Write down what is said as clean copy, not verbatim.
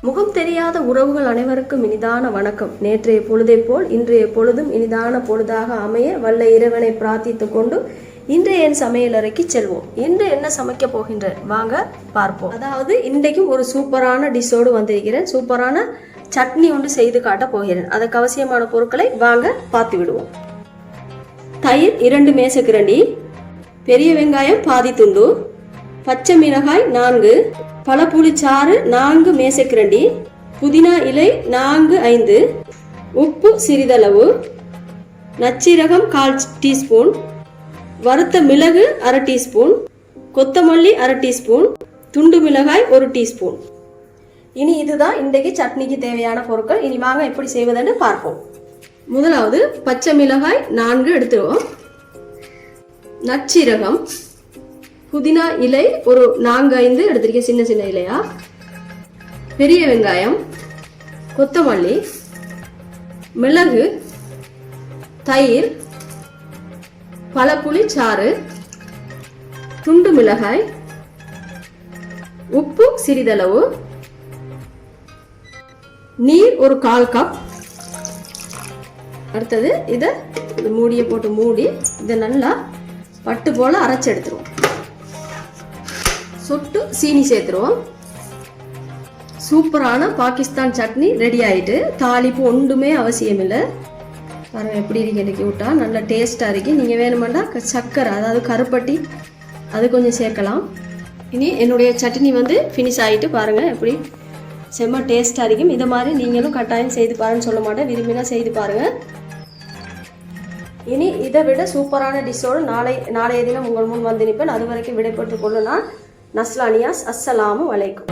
முகம் தெரியாத உறவுகள் அனைவருக்கும் இனிதான வணக்கம். நேற்றைய பொழுதை போல் இன்றைய பொழுதும் இனிதான பொழுதாக அமைய வல்ல இறைவனை பிரார்த்தித்து கொண்டு இன்றைய என் சமையலறைக்கு செல்வோம். இன்று என்ன சமைக்க போகின்றேன் வாங்க பார்ப்போம். அதாவது இன்றைக்கும் ஒரு சூப்பரான டிஷ்ஷோடு வந்திருக்கிறேன். சூப்பரான சட்னி ஒன்று செய்து காட்ட போகிறேன். அதுக்கு அவசியமான பொருட்களை வாங்க பார்த்து விடுவோம். தயிர் 2 மேசக்கிரண்டி, பெரிய வெங்காயம் பாதி துண்டு, பச்சை மிளகாய் 4, பழப்புளிச்சாறு 4 மேசக்கிரண்டி, புதினா இலை 4-5, உப்பு சிறிதளவு, நச்சீரகம் 1/4 டீஸ்பூன், வறுத்த மிளகு 1/2 டீஸ்பூன், கொத்தமல்லி 1/2 டீஸ்பூன், துண்டு மிளகாய் 1 டீஸ்பூன். இனி இதுதான் இன்றைக்கு சட்னிக்கு தேவையான பொருட்கள். இனி வாங்க எப்படி செய்வதுன்னு பார்ப்போம். முதலாவது பச்சை மிளகாய் 4 எடுத்துருவோம், நச்சீரகம், புதினா இலை ஒரு 4-5 எடுத்திருக்கேன், சின்ன சின்ன இலையா, பெரிய வெங்காயம், கொத்தமல்லி, மிளகு, தயிர், பழப்புளி சாறு, துண்டு மிளகாய், உப்பு சிறிதளவு, நீர் ஒரு 1/4 கப். அடுத்தது இதை மூடியை போட்டு மூடி இதை நல்லா பட்டு போல அரைச்சி எடுத்துருவோம். சொட்டு சீனி சேர்த்துருவோம். சூப்பரான பாகிஸ்தான் சட்னி ரெடி ஆயிட்டு. தாளிப்பு ஒன்றுமே அவசியம் இல்லை. பாருங்க எப்படி இருக்கு, எனக்கு விட்டா நல்லா டேஸ்டாக இருக்கு. நீங்கள் வேணுமெண்டா சக்கரை அதாவது கருப்பட்டி அது கொஞ்சம் சேர்க்கலாம். இனி என்னுடைய சட்னி ஃபினிஷ் ஆகிட்டு பாருங்கள் எப்படி செம்ம டேஸ்டாக இருக்கும். இதை மாதிரி நீங்களும் கட்டாயம் செய்து பாருன்னு சொல்ல மாட்டேன், விரும்பினா செய்து பாருங்கள். இனி இதை விட சூப்பரான டிஷ்ஷோடு நாளைய தினம் உங்கள் முன் வந்து நிற்பேன். அது வரைக்கும் விடைபெற்றுக் கொள்ளும் நான் நஸ்லா நியாஸ். அஸ்ஸலாமு அலைக்கும்.